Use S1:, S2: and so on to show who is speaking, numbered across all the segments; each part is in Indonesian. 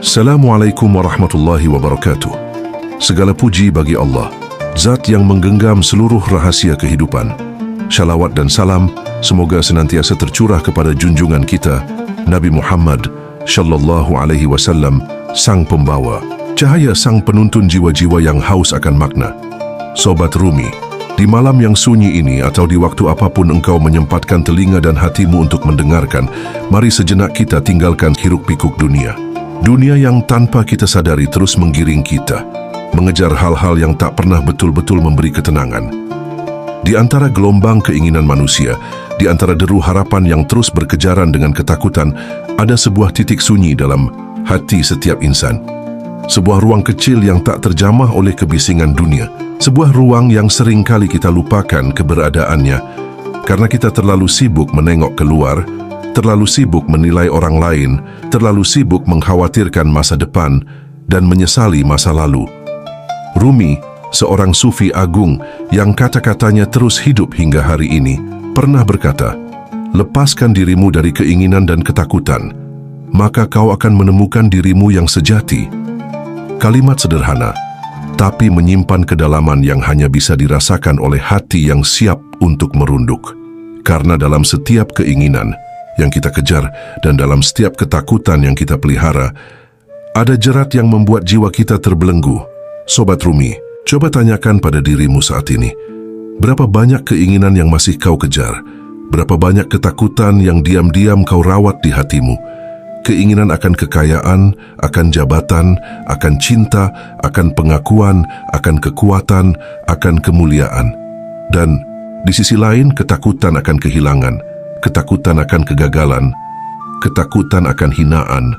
S1: Assalamualaikum warahmatullahi wabarakatuh. Segala puji bagi Allah, Zat yang menggenggam seluruh rahasia kehidupan. Syalawat dan salam semoga senantiasa tercurah kepada junjungan kita, Nabi Muhammad sallallahu alaihi wasallam, sang pembawa cahaya, sang penuntun jiwa-jiwa yang haus akan makna. Sobat Rumi, di malam yang sunyi ini atau di waktu apapun engkau menyempatkan telinga dan hatimu untuk mendengarkan, mari sejenak kita tinggalkan hiruk-pikuk dunia. Dunia yang tanpa kita sadari terus menggiring kita, mengejar hal-hal yang tak pernah betul-betul memberi ketenangan. Di antara gelombang keinginan manusia, di antara deru harapan yang terus berkejaran dengan ketakutan, ada sebuah titik sunyi dalam hati setiap insan. Sebuah ruang kecil yang tak terjamah oleh kebisingan dunia. Sebuah ruang yang sering kali kita lupakan keberadaannya karena kita terlalu sibuk menengok keluar, terlalu sibuk menilai orang lain, terlalu sibuk mengkhawatirkan masa depan dan menyesali masa lalu. Rumi, seorang sufi agung yang kata-katanya terus hidup hingga hari ini, pernah berkata, "Lepaskan dirimu dari keinginan dan ketakutan, maka kau akan menemukan dirimu yang sejati." Kalimat sederhana, tapi menyimpan kedalaman yang hanya bisa dirasakan oleh hati yang siap untuk merunduk. Karena dalam setiap keinginan yang kita kejar dan dalam setiap ketakutan yang kita pelihara, ada jerat yang membuat jiwa kita terbelenggu. Sobat Rumi, coba tanyakan pada dirimu saat ini, berapa banyak keinginan yang masih kau kejar? Berapa banyak ketakutan yang diam-diam kau rawat di hatimu? Keinginan akan kekayaan, akan jabatan, akan cinta, akan pengakuan, akan kekuatan, akan kemuliaan. Dan di sisi lain, ketakutan akan kehilangan, ketakutan akan kegagalan, ketakutan akan hinaan,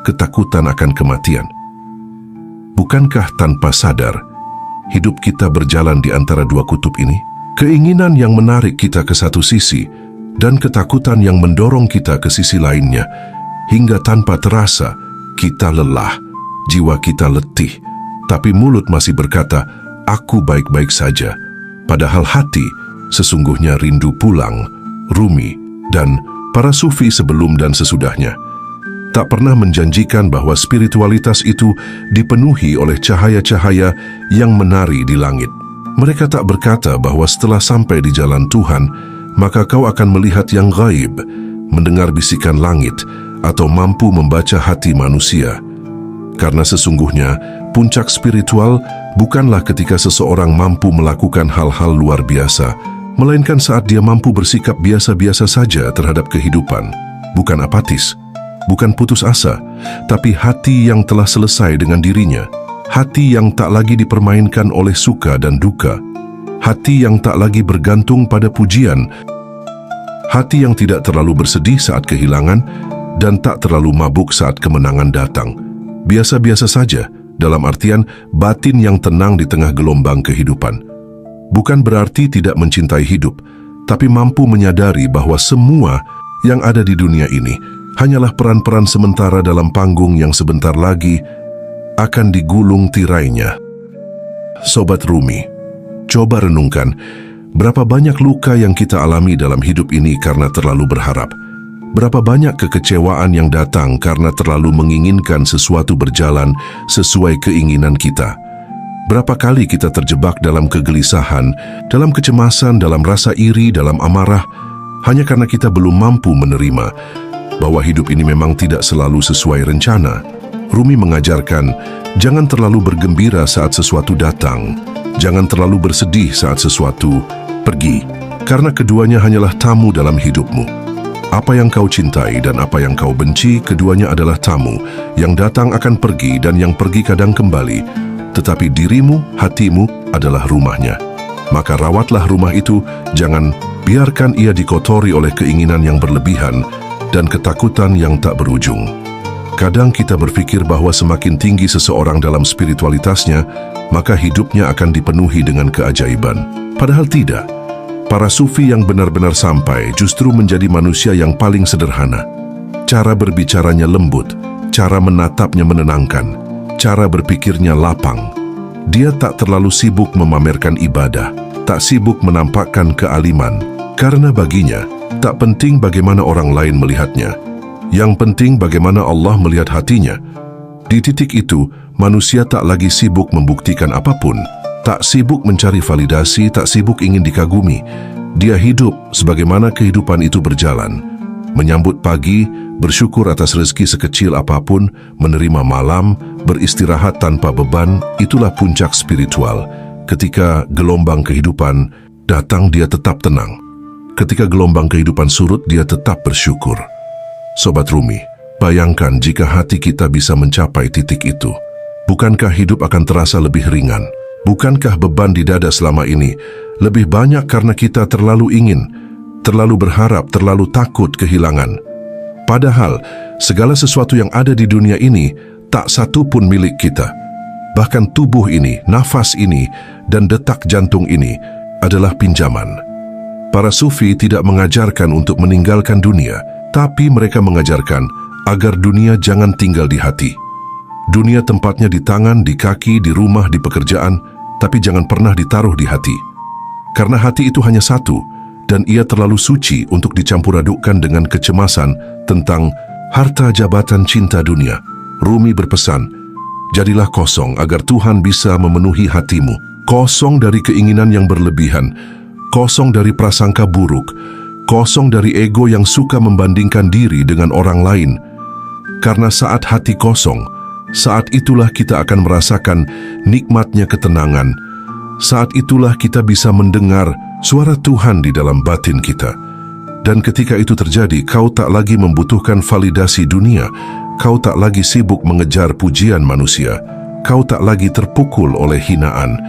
S1: ketakutan akan kematian. Bukankah tanpa sadar, hidup kita berjalan di antara dua kutub ini? Keinginan yang menarik kita ke satu sisi, dan ketakutan yang mendorong kita ke sisi lainnya, hingga tanpa terasa, kita lelah, jiwa kita letih, tapi mulut masih berkata, "Aku baik-baik saja." Padahal hati sesungguhnya rindu pulang. Rumi dan para sufi sebelum dan sesudahnya tak pernah menjanjikan bahwa spiritualitas itu dipenuhi oleh cahaya-cahaya yang menari di langit. Mereka tak berkata bahwa setelah sampai di jalan Tuhan, maka kau akan melihat yang gaib, mendengar bisikan langit, atau mampu membaca hati manusia. Karena sesungguhnya, puncak spiritual bukanlah ketika seseorang mampu melakukan hal-hal luar biasa, melainkan saat dia mampu bersikap biasa-biasa saja terhadap kehidupan, bukan apatis, bukan putus asa, tapi hati yang telah selesai dengan dirinya, hati yang tak lagi dipermainkan oleh suka dan duka, hati yang tak lagi bergantung pada pujian, hati yang tidak terlalu bersedih saat kehilangan dan tak terlalu mabuk saat kemenangan datang. Biasa-biasa saja, dalam artian batin yang tenang di tengah gelombang kehidupan. Bukan berarti tidak mencintai hidup, tapi mampu menyadari bahwa semua yang ada di dunia ini hanyalah peran-peran sementara dalam panggung yang sebentar lagi akan digulung tirainya. Sobat Rumi, coba renungkan, berapa banyak luka yang kita alami dalam hidup ini karena terlalu berharap? Berapa banyak kekecewaan yang datang karena terlalu menginginkan sesuatu berjalan sesuai keinginan kita? Berapa kali kita terjebak dalam kegelisahan, dalam kecemasan, dalam rasa iri, dalam amarah, hanya karena kita belum mampu menerima bahwa hidup ini memang tidak selalu sesuai rencana. Rumi mengajarkan, jangan terlalu bergembira saat sesuatu datang, jangan terlalu bersedih saat sesuatu pergi, karena keduanya hanyalah tamu dalam hidupmu. Apa yang kau cintai dan apa yang kau benci, keduanya adalah tamu, yang datang akan pergi dan yang pergi kadang kembali. Tetapi dirimu, hatimu adalah rumahnya. Maka rawatlah rumah itu, jangan biarkan ia dikotori oleh keinginan yang berlebihan dan ketakutan yang tak berujung. Kadang kita berpikir bahwa semakin tinggi seseorang dalam spiritualitasnya, maka hidupnya akan dipenuhi dengan keajaiban. Padahal tidak. Para sufi yang benar-benar sampai justru menjadi manusia yang paling sederhana. Cara berbicaranya lembut, cara menatapnya menenangkan, cara berpikirnya lapang. Dia tak terlalu sibuk memamerkan ibadah, tak sibuk menampakkan kealiman, karena baginya tak penting bagaimana orang lain melihatnya. Yang penting bagaimana Allah melihat hatinya. Di titik itu, manusia tak lagi sibuk membuktikan apapun, tak sibuk mencari validasi, tak sibuk ingin dikagumi. Dia hidup sebagaimana kehidupan itu berjalan. Menyambut pagi, bersyukur atas rezeki sekecil apapun, menerima malam, beristirahat tanpa beban, itulah puncak spiritual. Ketika gelombang kehidupan datang, dia tetap tenang. Ketika gelombang kehidupan surut, dia tetap bersyukur. Sobat Rumi, bayangkan jika hati kita bisa mencapai titik itu. Bukankah hidup akan terasa lebih ringan? Bukankah beban di dada selama ini lebih banyak karena kita terlalu ingin, terlalu berharap, terlalu takut kehilangan? Padahal, segala sesuatu yang ada di dunia ini tak satu pun milik kita. Bahkan tubuh ini, nafas ini, dan detak jantung ini adalah pinjaman. Para sufi tidak mengajarkan untuk meninggalkan dunia, tapi mereka mengajarkan agar dunia jangan tinggal di hati. Dunia tempatnya di tangan, di kaki, di rumah, di pekerjaan, tapi jangan pernah ditaruh di hati. Karena hati itu hanya satu, dan ia terlalu suci untuk dicampur adukkan dengan kecemasan tentang harta, jabatan, cinta dunia. Rumi berpesan, jadilah kosong agar Tuhan bisa memenuhi hatimu. Kosong dari keinginan yang berlebihan, kosong dari prasangka buruk, kosong dari ego yang suka membandingkan diri dengan orang lain. Karena saat hati kosong, saat itulah kita akan merasakan nikmatnya ketenangan. Saat itulah kita bisa mendengar suara Tuhan di dalam batin kita. Dan ketika itu terjadi, kau tak lagi membutuhkan validasi dunia. Kau tak lagi sibuk mengejar pujian manusia. Kau tak lagi terpukul oleh hinaan.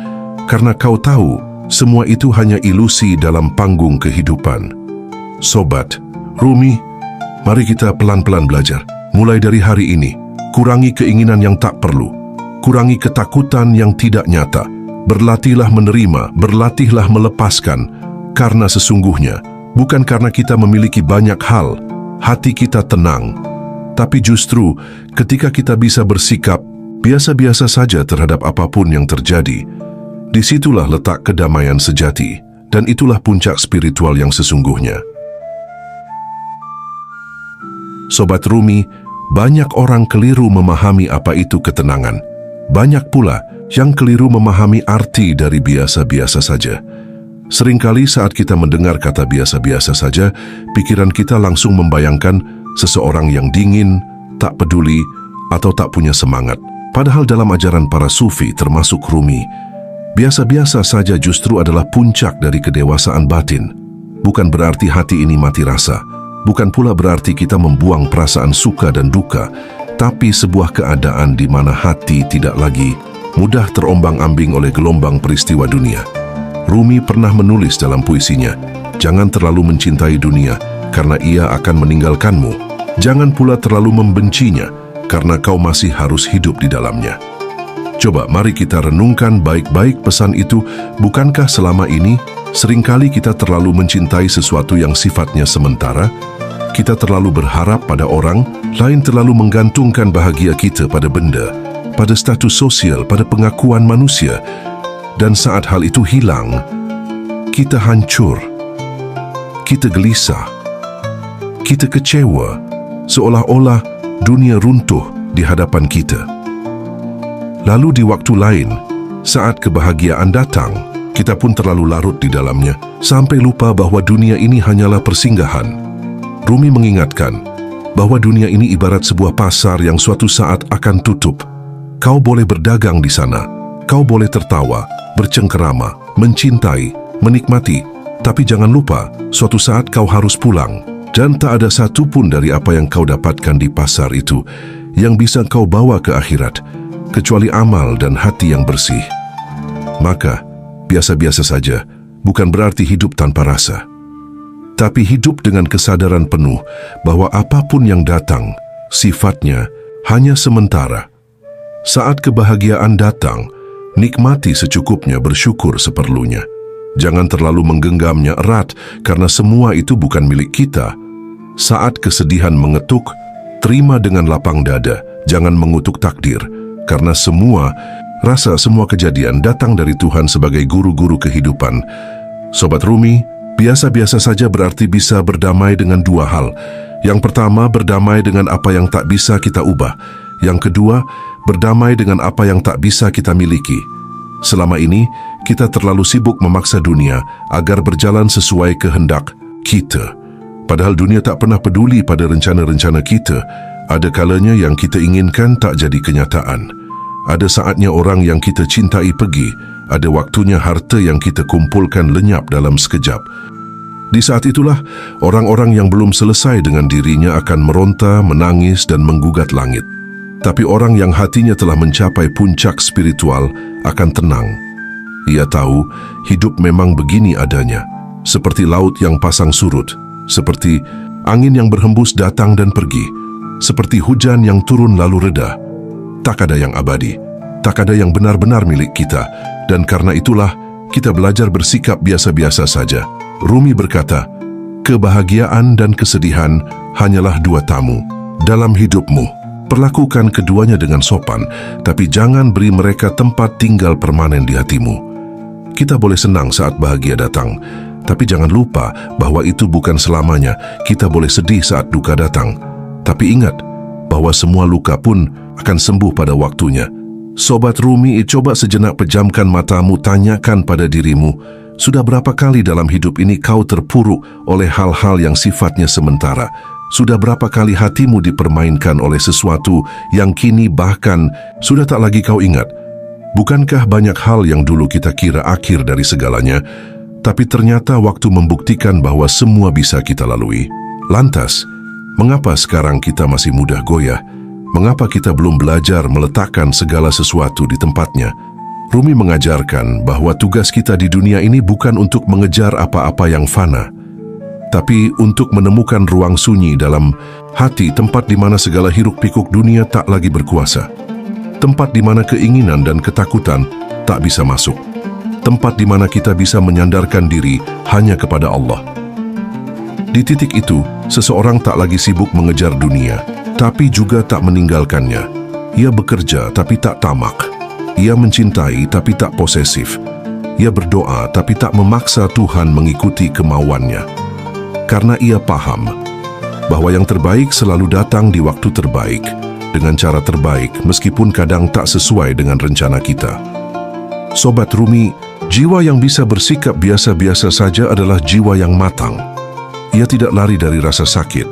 S1: Karena kau tahu, semua itu hanya ilusi dalam panggung kehidupan. Sobat Rumi, mari kita pelan-pelan belajar. Mulai dari hari ini, kurangi keinginan yang tak perlu. Kurangi ketakutan yang tidak nyata. Berlatihlah menerima, berlatihlah melepaskan. Karena sesungguhnya, bukan karena kita memiliki banyak hal, hati kita tenang. Tapi justru ketika kita bisa bersikap biasa-biasa saja terhadap apapun yang terjadi, disitulah letak kedamaian sejati, dan itulah puncak spiritual yang sesungguhnya. Sobat Rumi, banyak orang keliru memahami apa itu ketenangan. Banyak pula yang keliru memahami arti dari biasa-biasa saja. Seringkali saat kita mendengar kata biasa-biasa saja, pikiran kita langsung membayangkan seseorang yang dingin, tak peduli, atau tak punya semangat. Padahal dalam ajaran para sufi termasuk Rumi, biasa-biasa saja justru adalah puncak dari kedewasaan batin. Bukan berarti hati ini mati rasa. Bukan pula berarti kita membuang perasaan suka dan duka, tapi sebuah keadaan di mana hati tidak lagi mudah terombang-ambing oleh gelombang peristiwa dunia. Rumi pernah menulis dalam puisinya, jangan terlalu mencintai dunia, karena ia akan meninggalkanmu. Jangan pula terlalu membencinya, karena kau masih harus hidup di dalamnya. Coba mari kita renungkan baik-baik pesan itu. Bukankah selama ini seringkali kita terlalu mencintai sesuatu yang sifatnya sementara? Kita terlalu berharap pada orang lain, terlalu menggantungkan bahagia kita pada benda, pada status sosial, pada pengakuan manusia. Dan saat hal itu hilang, kita hancur, kita gelisah, kita kecewa, seolah-olah dunia runtuh di hadapan kita. Lalu di waktu lain, saat kebahagiaan datang, kita pun terlalu larut di dalamnya, sampai lupa bahwa dunia ini hanyalah persinggahan. Rumi mengingatkan bahwa dunia ini ibarat sebuah pasar yang suatu saat akan tutup. Kau boleh berdagang di sana, kau boleh tertawa, bercengkerama, mencintai, menikmati, tapi jangan lupa, suatu saat kau harus pulang. Dan tak ada satu pun dari apa yang kau dapatkan di pasar itu yang bisa kau bawa ke akhirat, kecuali amal dan hati yang bersih. Maka, biasa-biasa saja bukan berarti hidup tanpa rasa, tapi hidup dengan kesadaran penuh bahwa apapun yang datang, sifatnya hanya sementara. Saat kebahagiaan datang, nikmati secukupnya, bersyukur seperlunya. Jangan terlalu menggenggamnya erat, karena semua itu bukan milik kita. Saat kesedihan mengetuk, terima dengan lapang dada, jangan mengutuk takdir, karena semua kejadian datang dari Tuhan sebagai guru-guru kehidupan. Sobat Rumi, biasa-biasa saja berarti bisa berdamai dengan dua hal. Yang pertama, berdamai dengan apa yang tak bisa kita ubah. Yang kedua, berdamai dengan apa yang tak bisa kita miliki. Selama ini, kita terlalu sibuk memaksa dunia agar berjalan sesuai kehendak kita. Padahal dunia tak pernah peduli pada rencana-rencana kita. Ada kalanya yang kita inginkan tak jadi kenyataan. Ada saatnya orang yang kita cintai pergi. Ada waktunya harta yang kita kumpulkan lenyap dalam sekejap. Di saat itulah, orang-orang yang belum selesai dengan dirinya akan meronta, menangis dan menggugat langit. Tapi orang yang hatinya telah mencapai puncak spiritual akan tenang. Ia tahu hidup memang begini adanya, seperti laut yang pasang surut, seperti angin yang berhembus datang dan pergi, seperti hujan yang turun lalu reda. Tak ada yang abadi, tak ada yang benar-benar milik kita, dan karena itulah kita belajar bersikap biasa-biasa saja. Rumi berkata, kebahagiaan dan kesedihan hanyalah dua tamu dalam hidupmu. Perlakukan keduanya dengan sopan, tapi jangan beri mereka tempat tinggal permanen di hatimu. Kita boleh senang saat bahagia datang, tapi jangan lupa bahwa itu bukan selamanya. Kita boleh sedih saat duka datang, tapi ingat bahwa semua luka pun akan sembuh pada waktunya. Sobat Rumi, coba sejenak pejamkan matamu, tanyakan pada dirimu, sudah berapa kali dalam hidup ini kau terpuruk oleh hal-hal yang sifatnya sementara? Sudah berapa kali hatimu dipermainkan oleh sesuatu yang kini bahkan sudah tak lagi kau ingat? Bukankah banyak hal yang dulu kita kira akhir dari segalanya, tapi ternyata waktu membuktikan bahwa semua bisa kita lalui? Lantas, mengapa sekarang kita masih mudah goyah? Mengapa kita belum belajar meletakkan segala sesuatu di tempatnya? Rumi mengajarkan bahwa tugas kita di dunia ini bukan untuk mengejar apa-apa yang fana, tapi untuk menemukan ruang sunyi dalam hati, tempat di mana segala hiruk-pikuk dunia tak lagi berkuasa. Tempat di mana keinginan dan ketakutan tak bisa masuk. Tempat di mana kita bisa menyandarkan diri hanya kepada Allah. Di titik itu, seseorang tak lagi sibuk mengejar dunia, tapi juga tak meninggalkannya. Ia bekerja tapi tak tamak. Ia mencintai tapi tak posesif. Ia berdoa tapi tak memaksa Tuhan mengikuti kemauannya. Karena ia paham bahwa yang terbaik selalu datang di waktu terbaik, dengan cara terbaik, meskipun kadang tak sesuai dengan rencana kita. Sobat Rumi, jiwa yang bisa bersikap biasa-biasa saja adalah jiwa yang matang. Ia tidak lari dari rasa sakit,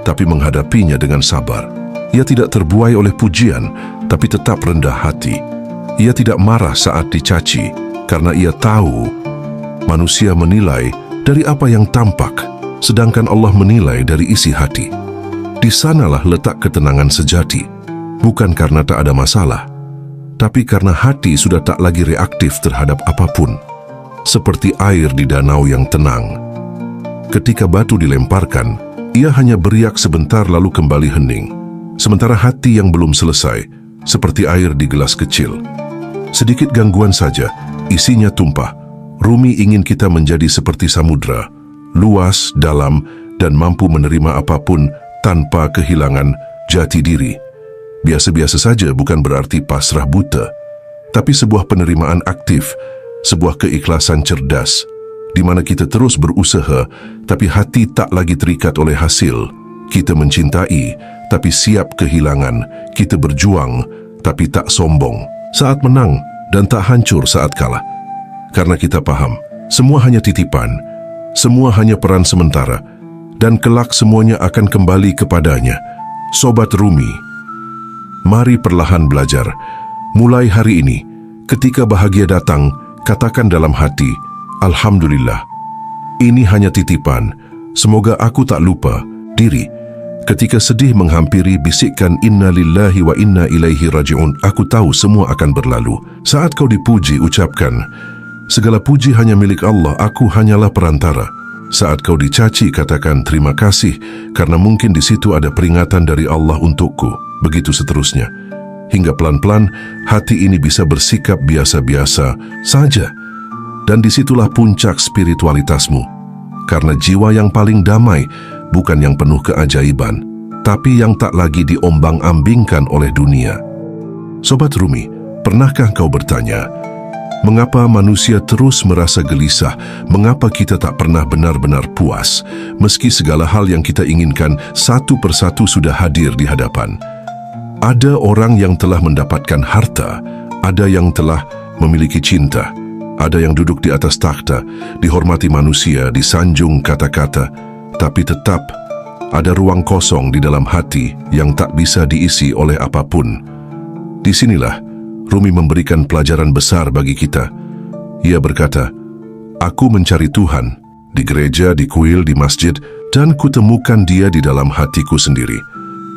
S1: tapi menghadapinya dengan sabar. Ia tidak terbuai oleh pujian, tapi tetap rendah hati. Ia tidak marah saat dicaci, karena ia tahu manusia menilai dari apa yang tampak, sedangkan Allah menilai dari isi hati. Di sanalah letak ketenangan sejati, bukan karena tak ada masalah, tapi karena hati sudah tak lagi reaktif terhadap apapun. Seperti air di danau yang tenang. Ketika batu dilemparkan, ia hanya beriak sebentar lalu kembali hening. Sementara hati yang belum selesai, seperti air di gelas kecil. Sedikit gangguan saja, isinya tumpah. Rumi ingin kita menjadi seperti samudra, luas, dalam, dan mampu menerima apapun tanpa kehilangan jati diri. Biasa-biasa saja bukan berarti pasrah buta, tapi sebuah penerimaan aktif, sebuah keikhlasan cerdas, di mana kita terus berusaha, tapi hati tak lagi terikat oleh hasil. Kita mencintai, tapi siap kehilangan. Kita berjuang, tapi tak sombong saat menang dan tak hancur saat kalah. Karena kita paham, semua hanya titipan, semua hanya peran sementara, dan kelak semuanya akan kembali kepadanya. Sobat Rumi, mari perlahan belajar. Mulai hari ini, ketika bahagia datang, katakan dalam hati, Alhamdulillah, ini hanya titipan. Semoga aku tak lupa diri. Ketika sedih menghampiri, bisikkan Inna lillahi wa inna ilaihi raji'un. Aku tahu semua akan berlalu. Saat kau dipuji, ucapkan, segala puji hanya milik Allah, aku hanyalah perantara. Saat kau dicaci, katakan terima kasih, karena mungkin di situ ada peringatan dari Allah untukku. Begitu seterusnya. Hingga pelan-pelan, hati ini bisa bersikap biasa-biasa saja. Dan disitulah puncak spiritualitasmu. Karena jiwa yang paling damai bukan yang penuh keajaiban, tapi yang tak lagi diombang-ambingkan oleh dunia. Sobat Rumi, pernahkah kau bertanya, mengapa manusia terus merasa gelisah? Mengapa kita tak pernah benar-benar puas, meski segala hal yang kita inginkan satu persatu sudah hadir di hadapan? Ada orang yang telah mendapatkan harta, ada yang telah memiliki cinta, ada yang duduk di atas takhta, dihormati manusia, disanjung kata-kata, tapi tetap ada ruang kosong di dalam hati yang tak bisa diisi oleh apapun. Disinilah Rumi memberikan pelajaran besar bagi kita. Ia berkata, "Aku mencari Tuhan di gereja, di kuil, di masjid, dan kutemukan Dia di dalam hatiku sendiri."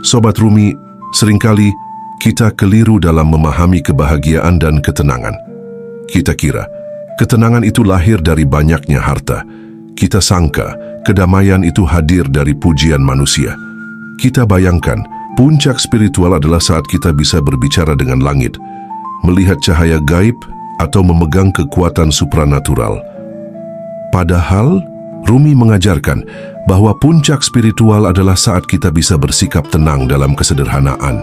S1: Sobat Rumi, seringkali kita keliru dalam memahami kebahagiaan dan ketenangan. Kita kira ketenangan itu lahir dari banyaknya harta. Kita sangka kedamaian itu hadir dari pujian manusia. Kita bayangkan puncak spiritual adalah saat kita bisa berbicara dengan langit, melihat cahaya gaib, atau memegang kekuatan supranatural. Padahal Rumi mengajarkan bahwa puncak spiritual adalah saat kita bisa bersikap tenang dalam kesederhanaan.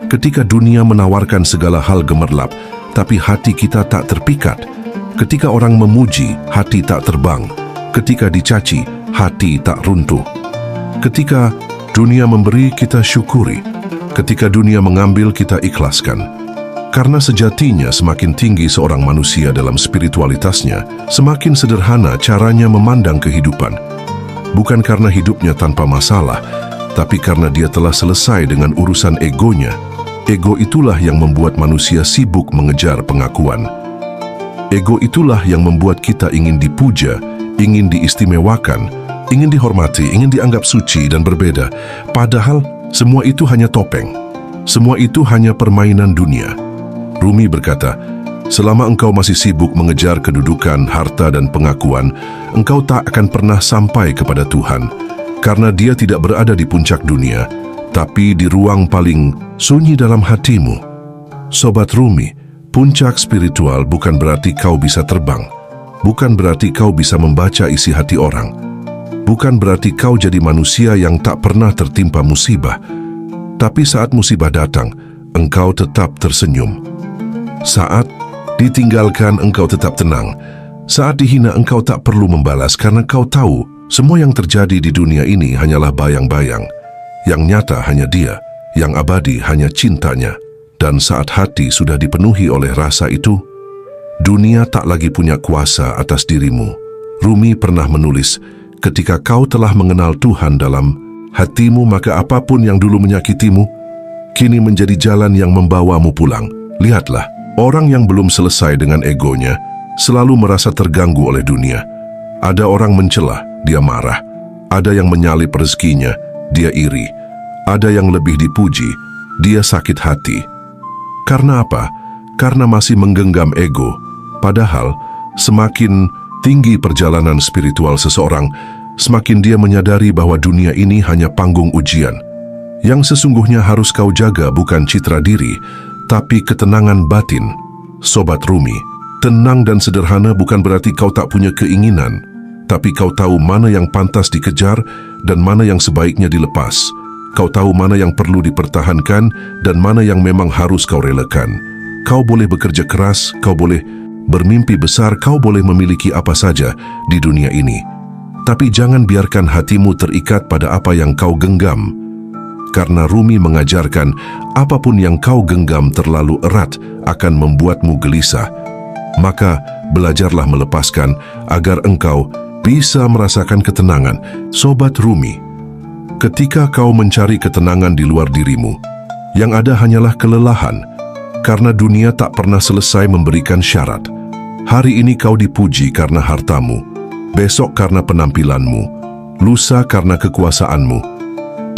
S1: Ketika dunia menawarkan segala hal gemerlap, tapi hati kita tak terpikat. Ketika orang memuji, hati tak terbang. Ketika dicaci, hati tak runtuh. Ketika dunia memberi, kita syukuri. Ketika dunia mengambil, kita ikhlaskan. Karena sejatinya semakin tinggi seorang manusia dalam spiritualitasnya, semakin sederhana caranya memandang kehidupan. Bukan karena hidupnya tanpa masalah, tapi karena dia telah selesai dengan urusan egonya. Ego itulah yang membuat manusia sibuk mengejar pengakuan. Ego itulah yang membuat kita ingin dipuja, ingin diistimewakan, ingin dihormati, ingin dianggap suci dan berbeda. Padahal semua itu hanya topeng. Semua itu hanya permainan dunia. Rumi berkata, selama engkau masih sibuk mengejar kedudukan, harta, dan pengakuan, engkau tak akan pernah sampai kepada Tuhan, karena Dia tidak berada di puncak dunia, tapi di ruang paling sunyi dalam hatimu. Sobat Rumi, puncak spiritual bukan berarti kau bisa terbang, bukan berarti kau bisa membaca isi hati orang, bukan berarti kau jadi manusia yang tak pernah tertimpa musibah, tapi saat musibah datang, engkau tetap tersenyum. Saat ditinggalkan, engkau tetap tenang. Saat dihina, engkau tak perlu membalas karena kau tahu semua yang terjadi di dunia ini hanyalah bayang-bayang. Yang nyata hanya Dia, yang abadi hanya cintanya. Dan saat hati sudah dipenuhi oleh rasa itu, dunia tak lagi punya kuasa atas dirimu. Rumi pernah menulis, ketika kau telah mengenal Tuhan dalam hatimu, maka apapun yang dulu menyakitimu, kini menjadi jalan yang membawamu pulang. Lihatlah, orang yang belum selesai dengan egonya selalu merasa terganggu oleh dunia. Ada orang mencela, dia marah. Ada yang menyalip rezekinya, dia iri. Ada yang lebih dipuji, dia sakit hati. Karena apa? Karena masih menggenggam ego. Padahal, semakin tinggi perjalanan spiritual seseorang, semakin dia menyadari bahwa dunia ini hanya panggung ujian. Yang sesungguhnya harus kau jaga bukan citra diri, tapi ketenangan batin. Sobat Rumi, tenang dan sederhana bukan berarti kau tak punya keinginan, tapi kau tahu mana yang pantas dikejar dan mana yang sebaiknya dilepas. Kau tahu mana yang perlu dipertahankan dan mana yang memang harus kau relakan. Kau boleh bekerja keras, kau boleh bermimpi besar, kau boleh memiliki apa saja di dunia ini. Tapi jangan biarkan hatimu terikat pada apa yang kau genggam. Karena Rumi mengajarkan, apapun yang kau genggam terlalu erat akan membuatmu gelisah. Maka belajarlah melepaskan agar engkau bisa merasakan ketenangan. Sobat Rumi, ketika kau mencari ketenangan di luar dirimu, yang ada hanyalah kelelahan, karena dunia tak pernah selesai memberikan syarat. Hari ini kau dipuji karena hartamu, besok karena penampilanmu, lusa karena kekuasaanmu.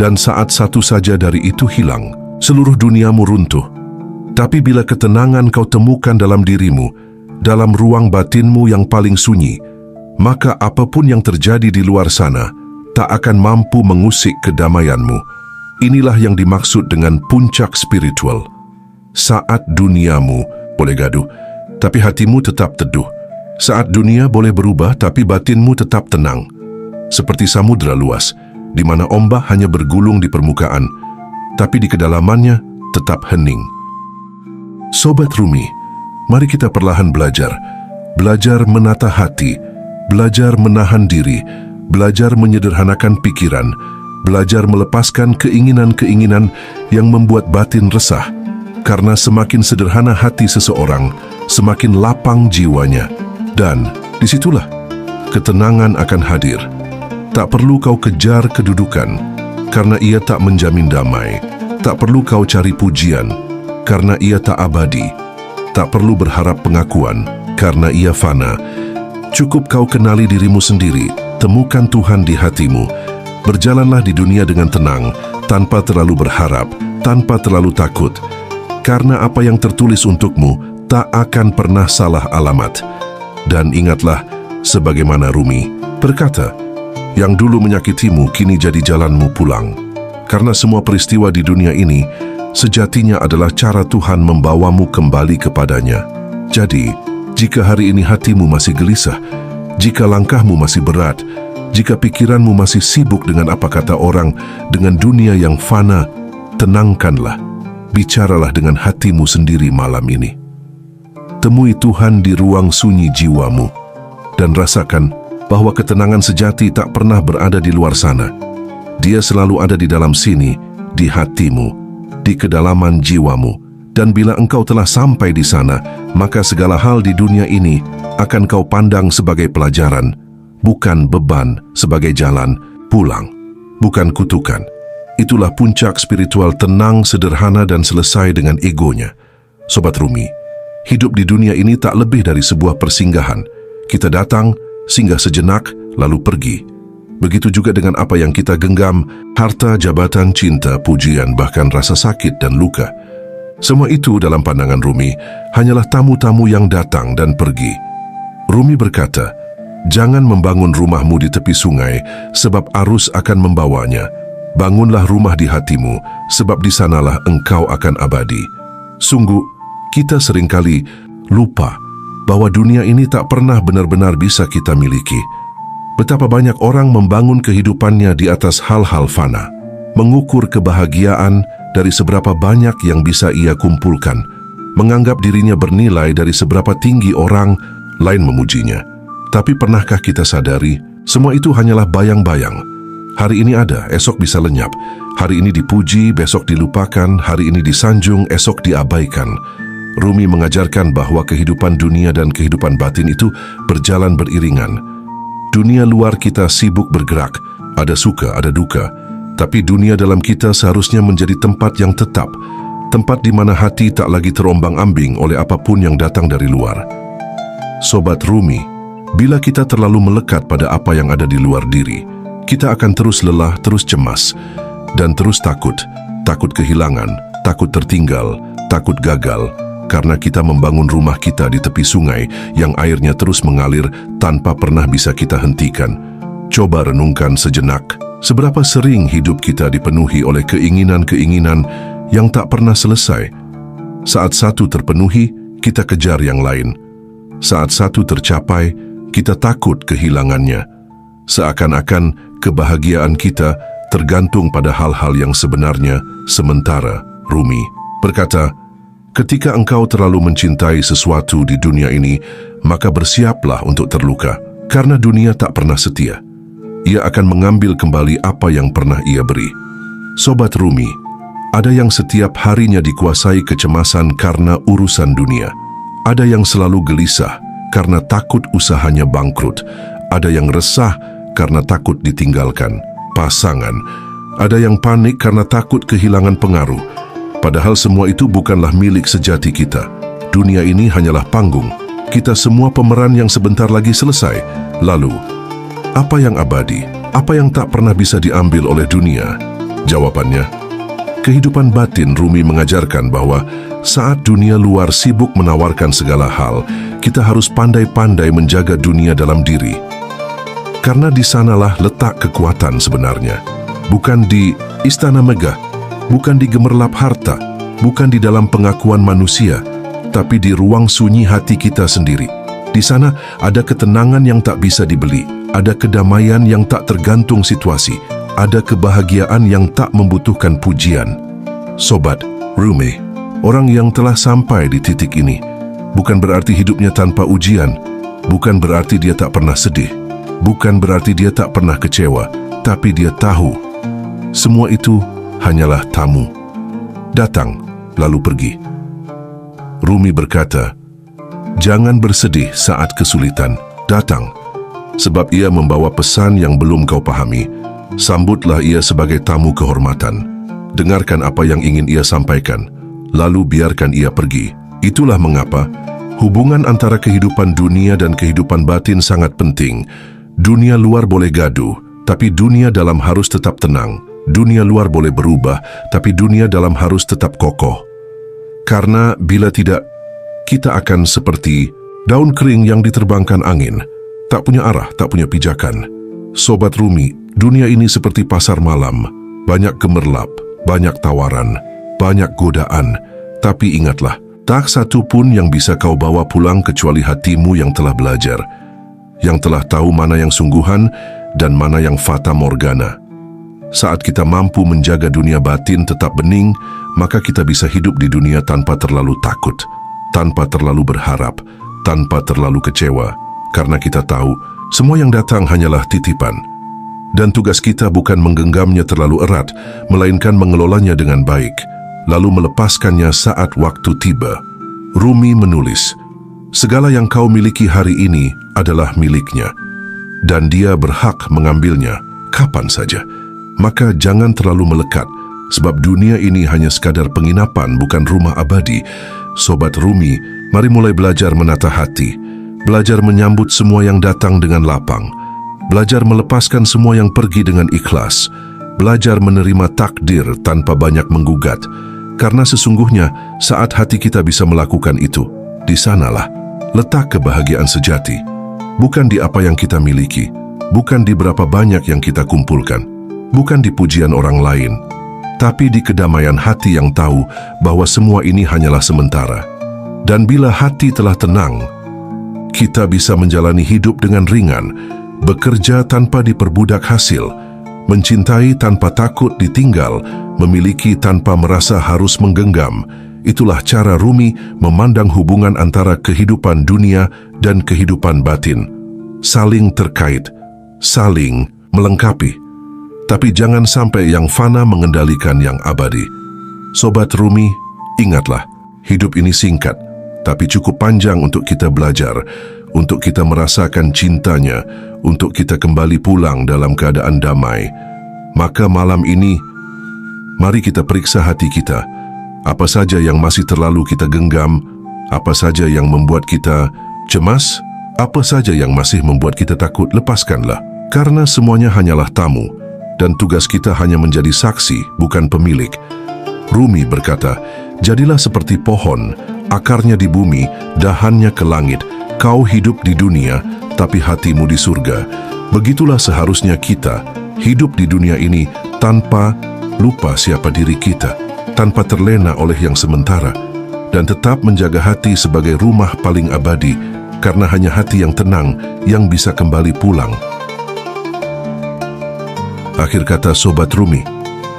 S1: Dan saat satu saja dari itu hilang, seluruh duniamu runtuh. Tapi bila ketenangan kau temukan dalam dirimu, dalam ruang batinmu yang paling sunyi, maka apapun yang terjadi di luar sana tak akan mampu mengusik kedamaianmu. Inilah yang dimaksud dengan puncak spiritual. Saat duniamu boleh gaduh, tapi hatimu tetap teduh. Saat dunia boleh berubah, tapi batinmu tetap tenang. Seperti samudra luas, di mana ombak hanya bergulung di permukaan, tapi di kedalamannya tetap hening. Sobat Rumi, mari kita perlahan belajar. Belajar menata hati, belajar menahan diri, belajar menyederhanakan pikiran, Belajar melepaskan keinginan-keinginan yang membuat batin resah. Karena semakin sederhana hati seseorang, semakin lapang jiwanya. Dan disitulah ketenangan akan hadir. Tak perlu kau kejar kedudukan, karena ia tak menjamin damai. Tak perlu kau cari pujian, karena ia tak abadi. Tak perlu berharap pengakuan, karena ia fana. Cukup kau kenali dirimu sendiri, temukan Tuhan di hatimu. Berjalanlah di dunia dengan tenang, tanpa terlalu berharap, tanpa terlalu takut. Karena apa yang tertulis untukmu tak akan pernah salah alamat. Dan ingatlah, sebagaimana Rumi berkata, yang dulu menyakitimu kini jadi jalanmu pulang. Karena semua peristiwa di dunia ini sejatinya adalah cara Tuhan membawamu kembali kepadanya. Jadi, jika hari ini hatimu masih gelisah, jika langkahmu masih berat, jika pikiranmu masih sibuk dengan apa kata orang, dengan dunia yang fana, tenangkanlah, bicaralah dengan hatimu sendiri malam ini. Temui Tuhan di ruang sunyi jiwamu, dan rasakan bahwa ketenangan sejati tak pernah berada di luar sana. Dia selalu ada di dalam sini, di hatimu, di kedalaman jiwamu. Dan bila engkau telah sampai di sana, maka segala hal di dunia ini akan kau pandang sebagai pelajaran, bukan beban, sebagai jalan pulang, bukan kutukan. Itulah puncak spiritual tenang, sederhana dan selesai dengan egonya. Sobat Rumi, hidup di dunia ini tak lebih dari sebuah persinggahan. Kita datang, singgah sejenak, lalu pergi. Begitu juga dengan apa yang kita genggam, harta, jabatan, cinta, pujian, bahkan rasa sakit dan luka. Semua itu dalam pandangan Rumi hanyalah tamu-tamu yang datang dan pergi. Rumi berkata, jangan membangun rumahmu di tepi sungai, sebab arus akan membawanya. Bangunlah rumah di hatimu, sebab di sanalah engkau akan abadi. Sungguh, kita seringkali lupa bahwa dunia ini tak pernah benar-benar bisa kita miliki. Betapa banyak orang membangun kehidupannya di atas hal-hal fana, mengukur kebahagiaan dari seberapa banyak yang bisa ia kumpulkan, menganggap dirinya bernilai dari seberapa tinggi orang lain memujinya. Tapi pernahkah kita sadari, semua itu hanyalah bayang-bayang. Hari ini ada, esok bisa lenyap. Hari ini dipuji, besok dilupakan. Hari ini disanjung, esok diabaikan. Rumi mengajarkan bahwa kehidupan dunia dan kehidupan batin itu berjalan beriringan. Dunia luar kita sibuk bergerak, ada suka, ada duka. Tapi dunia dalam kita seharusnya menjadi tempat yang tetap, tempat di mana hati tak lagi terombang-ambing oleh apapun yang datang dari luar. Sobat Rumi, bila kita terlalu melekat pada apa yang ada di luar diri, kita akan terus lelah, terus cemas, dan terus takut. Takut kehilangan, takut tertinggal, takut gagal, karena kita membangun rumah kita di tepi sungai yang airnya terus mengalir tanpa pernah bisa kita hentikan. Coba renungkan sejenak, seberapa sering hidup kita dipenuhi oleh keinginan-keinginan yang tak pernah selesai. Saat satu terpenuhi, kita kejar yang lain. Saat satu tercapai, kita takut kehilangannya. Seakan-akan kebahagiaan kita tergantung pada hal-hal yang sebenarnya sementara. Rumi berkata, ketika engkau terlalu mencintai sesuatu di dunia ini, maka bersiaplah untuk terluka, karena dunia tak pernah setia. Ia akan mengambil kembali apa yang pernah ia beri. Sobat Rumi, ada yang setiap harinya dikuasai kecemasan karena urusan dunia. Ada yang selalu gelisah karena takut usahanya bangkrut. Ada yang resah karena takut ditinggalkan pasangan. Ada yang panik karena takut kehilangan pengaruh. Padahal semua itu bukanlah milik sejati kita. Dunia ini hanyalah panggung. Kita semua pemeran yang sebentar lagi selesai. Lalu, apa yang abadi? Apa yang tak pernah bisa diambil oleh dunia? Jawabannya, kehidupan batin. Rumi mengajarkan bahwa saat dunia luar sibuk menawarkan segala hal, kita harus pandai-pandai menjaga dunia dalam diri. Karena di sanalah letak kekuatan sebenarnya. Bukan di istana megah, bukan di gemerlap harta, bukan di dalam pengakuan manusia, tapi di ruang sunyi hati kita sendiri. Di sana ada ketenangan yang tak bisa dibeli, ada kedamaian yang tak tergantung situasi, ada kebahagiaan yang tak membutuhkan pujian. Sobat Rumi, orang yang telah sampai di titik ini, bukan berarti hidupnya tanpa ujian, bukan berarti dia tak pernah sedih, bukan berarti dia tak pernah kecewa, tapi dia tahu Semua itu hanyalah tamu. Datang, lalu pergi. Rumi berkata, jangan bersedih saat kesulitan datang, sebab ia membawa pesan yang belum kau pahami. Sambutlah ia sebagai tamu kehormatan. Dengarkan apa yang ingin ia sampaikan, lalu biarkan ia pergi. Itulah mengapa hubungan antara kehidupan dunia dan kehidupan batin sangat penting. Dunia luar boleh gaduh, tapi dunia dalam harus tetap tenang. Dunia luar boleh berubah, tapi dunia dalam harus tetap kokoh. Karena bila tidak, kita akan seperti daun kering yang diterbangkan angin, tak punya arah, tak punya pijakan. Sobat Rumi, dunia ini seperti pasar malam, banyak gemerlap, banyak tawaran, banyak godaan. Tapi ingatlah, tak satu pun yang bisa kau bawa pulang kecuali hatimu yang telah belajar, yang telah tahu mana yang sungguhan dan mana yang fata morgana. Saat kita mampu menjaga dunia batin tetap bening, maka kita bisa hidup di dunia tanpa terlalu takut, tanpa terlalu berharap, tanpa terlalu kecewa, karena kita tahu semua yang datang hanyalah titipan. Dan tugas kita bukan menggenggamnya terlalu erat, melainkan mengelolanya dengan baik, lalu melepaskannya saat waktu tiba. Rumi menulis, segala yang kau miliki hari ini adalah miliknya, dan dia berhak mengambilnya kapan saja. Maka jangan terlalu melekat, sebab dunia ini hanya sekadar penginapan, bukan rumah abadi. Sobat Rumi, mari mulai belajar menata hati, belajar menyambut semua yang datang dengan lapang, belajar melepaskan semua yang pergi dengan ikhlas, belajar menerima takdir tanpa banyak menggugat. Karena sesungguhnya saat hati kita bisa melakukan itu, di sanalah letak kebahagiaan sejati. Bukan di apa yang kita miliki, bukan di berapa banyak yang kita kumpulkan, bukan di pujian orang lain, tapi di kedamaian hati yang tahu bahwa semua ini hanyalah sementara. Dan bila hati telah tenang, kita bisa menjalani hidup dengan ringan, bekerja tanpa diperbudak hasil, mencintai tanpa takut ditinggal, memiliki tanpa merasa harus menggenggam. Itulah cara Rumi memandang hubungan antara kehidupan dunia dan kehidupan batin. Saling terkait, saling melengkapi. Tapi jangan sampai yang fana mengendalikan yang abadi. Sobat Rumi, ingatlah, hidup ini singkat, tapi cukup panjang untuk kita belajar, untuk kita merasakan cintanya, untuk kita kembali pulang dalam keadaan damai. Maka malam ini, mari kita periksa hati kita. Apa saja yang masih terlalu kita genggam, apa saja yang membuat kita cemas, apa saja yang masih membuat kita takut, lepaskanlah. Karena semuanya hanyalah tamu, dan tugas kita hanya menjadi saksi, bukan pemilik. Rumi berkata, jadilah seperti pohon, akarnya di bumi, dahannya ke langit. Kau hidup di dunia, tapi hatimu di surga. Begitulah seharusnya kita hidup di dunia ini tanpa lupa siapa diri kita, tanpa terlena oleh yang sementara, dan tetap menjaga hati sebagai rumah paling abadi, karena hanya hati yang tenang yang bisa kembali pulang. Akhir kata Sobat Rumi,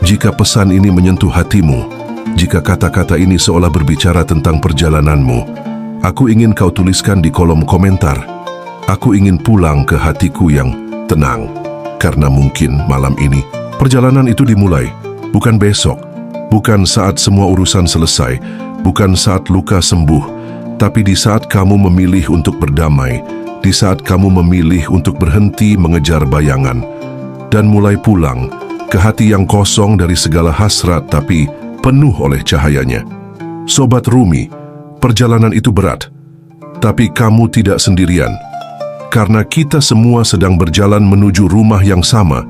S1: jika pesan ini menyentuh hatimu, jika kata-kata ini seolah berbicara tentang perjalananmu, aku ingin kau tuliskan di kolom komentar, aku ingin pulang ke hatiku yang tenang. Karena mungkin malam ini, perjalanan itu dimulai, bukan besok, bukan saat semua urusan selesai, bukan saat luka sembuh, tapi di saat kamu memilih untuk berdamai, di saat kamu memilih untuk berhenti mengejar bayangan, dan mulai pulang ke hati yang kosong dari segala hasrat tapi penuh oleh cahayanya. Sobat Rumi, perjalanan itu berat, tapi kamu tidak sendirian. Karena kita semua sedang berjalan menuju rumah yang sama,